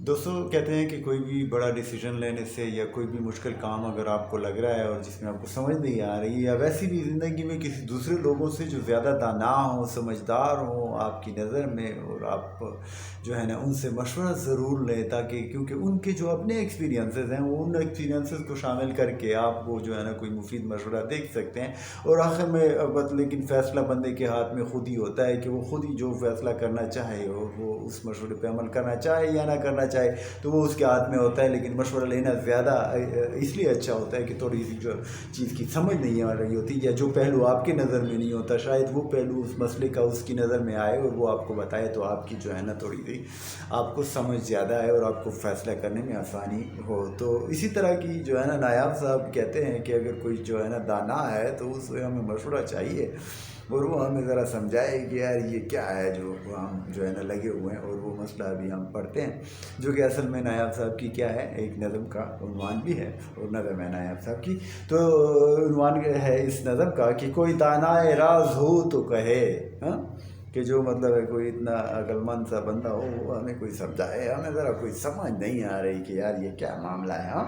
دوستوں کہتے ہیں کہ کوئی بھی بڑا ڈیسیجن لینے سے یا کوئی بھی مشکل کام اگر آپ کو لگ رہا ہے اور جس میں آپ کو سمجھ نہیں آ رہی، یا ویسی بھی زندگی میں کسی دوسرے لوگوں سے جو زیادہ دانا ہوں، سمجھدار ہوں آپ کی نظر میں، اور آپ جو ہے نا ان سے مشورہ ضرور لیں، تاکہ کیونکہ ان کے جو اپنے ایکسپیرینسز ہیں وہ ان ایکسپیرینسز کو شامل کر کے آپ کو جو ہے نا کوئی مفید مشورہ دیکھ سکتے ہیں۔ اور آخر میں لیکن فیصلہ بندے کے ہاتھ میں خود ہی ہوتا ہے کہ وہ خود ہی جو فیصلہ کرنا چاہے اور وہ اس مشورے پہ عمل کرنا چاہے یا نہ کرنا چاہے تو وہ اس کے ہاتھ میں ہوتا ہے۔ لیکن مشورہ لینا زیادہ اس لیے اچھا ہوتا ہے کہ تھوڑی سی جو چیز کی سمجھ نہیں آ رہی ہوتی یا جو پہلو آپ کے نظر میں نہیں ہوتا، شاید وہ پہلو اس مسئلے کا اس کی نظر میں آئے اور وہ آپ کو بتائے، تو آپ کی جو ہے نا تھوڑی سی آپ کو سمجھ زیادہ آئے اور آپ کو فیصلہ کرنے میں آسانی ہو۔ تو اسی طرح کی جو ہے نا نایاب صاحب کہتے ہیں کہ اگر کوئی جو ہے نا دانا ہے تو اس سے ہمیں مشورہ چاہیے اور وہ ہمیں ذرا سمجھائے کہ یار یہ کیا ہے جو ہم جو ہے نا لگے ہوئے ہیں، اور وہ مسئلہ ابھی ہم پڑھتے ہیں جو کہ اصل میں نایاب صاحب کی کیا ہے، ایک نظم کا عنوان بھی ہے اور نظم ہے نایاب صاحب کی۔ تو عنوان ہے اس نظم کا کہ کوئی دانائے راز ہو تو کہے، ہاں کہ جو مطلب ہے کوئی اتنا عقل مند سا بندہ ہو وہ ہمیں کوئی سمجھائے، ہمیں ذرا کوئی سمجھ نہیں آ رہی کہ یار یہ کیا معاملہ ہے۔ ہاں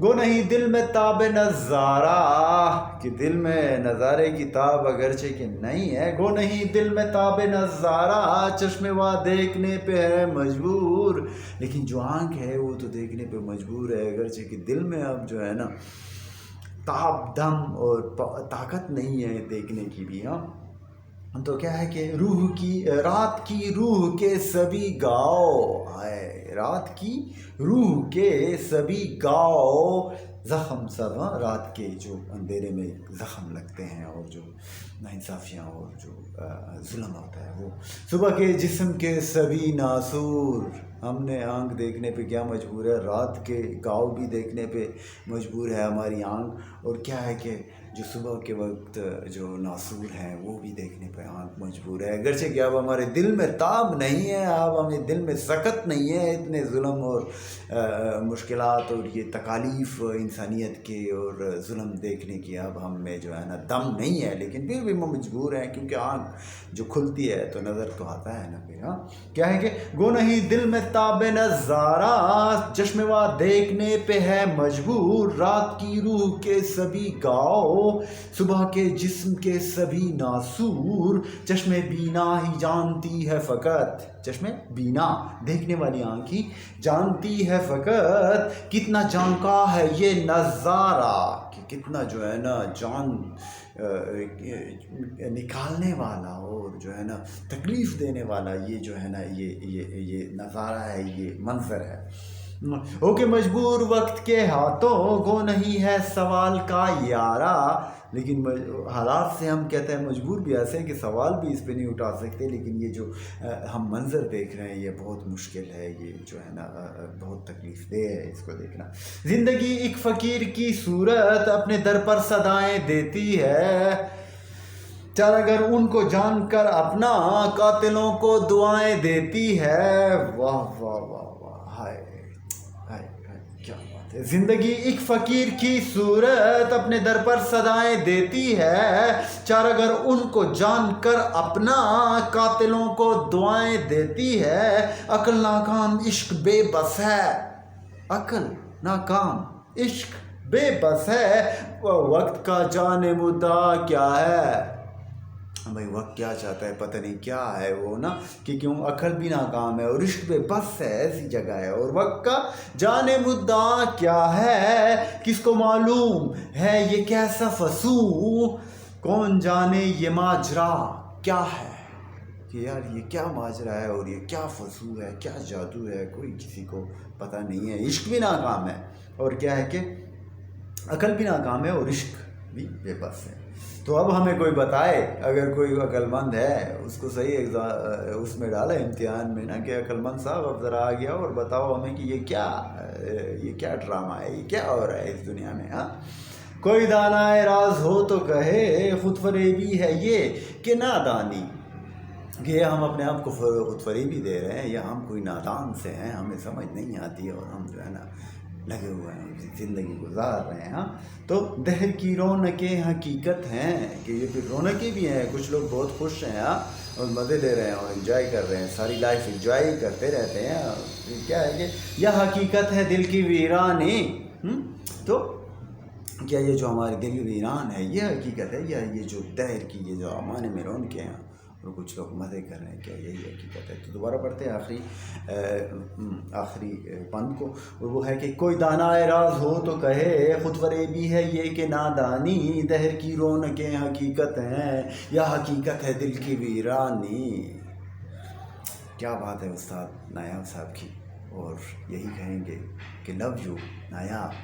گو نہیں دل میں تاب نظارہ، کہ دل میں نظارے کی تاب اگرچہ کہ نہیں ہے، گو نہیں دل میں تاب نظارہ، چشم وا دیکھنے پہ ہے مجبور، لیکن جو آنکھ ہے وہ تو دیکھنے پہ مجبور ہے، اگرچہ کہ دل میں اب جو ہے نا تاب دم اور طاقت نہیں ہے دیکھنے کی بھی۔ ہاں تو کیا ہے کہ رات کی روح کے سبھی گاؤ ہے، رات کی روح کے سبھی گاؤ زخم سب، رات کے جو اندھیرے میں زخم لگتے ہیں اور جو ناانصافیاں اور جو ظلم ہوتا ہے وہ صبح کے جسم کے سبھی ناسور، ہم نے آنکھ دیکھنے پہ کیا مجبور ہے، رات کے گاؤ بھی دیکھنے پہ مجبور ہے ہماری آنکھ، اور کیا ہے کہ جو صبح کے وقت جو ناسور ہیں وہ بھی دیکھنے پہ آنکھ مجبور ہے، اگرچہ کہ اب ہمارے دل میں تاب نہیں ہے، اب ہمیں دل میں سکت نہیں ہے اتنے ظلم اور مشکلات اور یہ تکالیف انسانیت کے اور ظلم دیکھنے کی، اب ہم میں جو ہے نا دم نہیں ہے، لیکن پھر بھی ہم مجبور ہیں کیونکہ آنکھ جو کھلتی ہے تو نظر تو آتا ہے نا پھر۔ ہاں کیا ہے کہ گو نہیں دل میں تاب نظارہ، چشم وا دیکھنے پہ ہے مجبور، رات کی روح کے سبھی گاؤ صبح کے جسم کے سبھی ناسور، چشم بینا ہی جانتی ہے فقط، چشم بینا دیکھنے والی آنکھ ہی جانتی ہے فقط، کتنا جانکا ہے یہ نظارہ، کہ کتنا جو ہے نا جان نکالنے والا اور جو ہے نا تکلیف دینے والا یہ جو ہے نا یہ نظارہ ہے، یہ منظر ہے۔ ہو کہ مجبور وقت کے ہاتھوں، گو نہیں ہے سوال کا یارہ، لیکن حالات سے ہم کہتے ہیں مجبور بھی ایسے ہیں کہ سوال بھی اس پہ نہیں اٹھا سکتے، لیکن یہ جو ہم منظر دیکھ رہے ہیں یہ بہت مشکل ہے، یہ جو ہے نا بہت تکلیف دہ ہے اس کو دیکھنا۔ زندگی ایک فقیر کی صورت اپنے در پر صدائیں دیتی ہے، چار اگر ان کو جان کر اپنا قاتلوں کو دعائیں دیتی ہے۔ واہ واہ واہ واہ، ہائے ہائے ہائے کیا بات ہے۔ زندگی ایک فقیر کی صورت اپنے در پر صدائیں دیتی ہے، چار اگر ان کو جان کر اپنا قاتلوں کو دعائیں دیتی ہے، عقل ناکام عشق بے بس ہے، عقل ناکام عشق بے بس ہے، وقت کا جان مدعا کیا ہے، بھائی وقت کیا چاہتا ہے پتہ نہیں کیا ہے وہ نا، کہ کیوں عقل بھی ناکام ہے اور عشق بے بس ہے، ایسی جگہ ہے، اور وقت کا جان مدعا کیا ہے، کس کو معلوم ہے یہ کیسا فسوں، کون جانے یہ ماجرا کیا ہے، کہ یار یہ کیا ماجرا ہے اور یہ کیا فسوں ہے، کیا جادو ہے، کوئی کسی کو پتہ نہیں ہے۔ عشق بھی ناکام ہے اور کیا ہے کہ عقل بھی ناکام ہے اور عشق بھی بے بس ہے۔ تو اب ہمیں کوئی بتائے، اگر کوئی عقل مند ہے اس کو صحیح اس میں ڈالا امتحان میں نا کہ عقل مند صاحب اب ذرا آ گیا اور بتاؤ ہمیں کہ یہ کیا ڈرامہ ہے، یہ کیا ہو رہا ہے اس دنیا میں۔ ہاں کوئی دانائے راز ہو تو کہے، خود فریبی ہے یہ کہ نادانی، کہ ہم اپنے آپ کو خود فریبی دے رہے ہیں یا ہم کوئی نادان سے ہیں، ہمیں سمجھ نہیں آتی اور ہم جو ہے نا لگے ہوئے ہیں, زندگی گزار رہے ہیں. ہاں, تو دہر کی رونقیں حقیقت ہیں کہ یہ پھر رونقیں بھی ہیں. کچھ لوگ بہت خوش ہیں, ہاں, اور مزے لے رہے ہیں اور انجوائے کر رہے ہیں, ساری لائف انجوائے کرتے رہتے ہیں. کیا ہے کہ یہ حقیقت ہے دل کی ویرانی. تو کیا یہ جو ہمارے دل ویران ہے یہ حقیقت ہے, یا یہ جو دہر کی یہ جو امانے میں رونقیں ہیں اور کچھ لوگ مزے کر رہے ہیں, کیا یہی حقیقت ہے؟ تو دوبارہ پڑھتے ہیں آخری بند کو, اور وہ ہے کہ کوئی دانا راز ہو تو کہے خود فریبی ہے یہ کہ نادانی, دہر کی رونقیں حقیقت ہیں یا حقیقت ہے دل کی ویرانی. کیا بات ہے استاد نایاب صاحب کی, اور یہی کہیں گے کہ لو یو نایاب.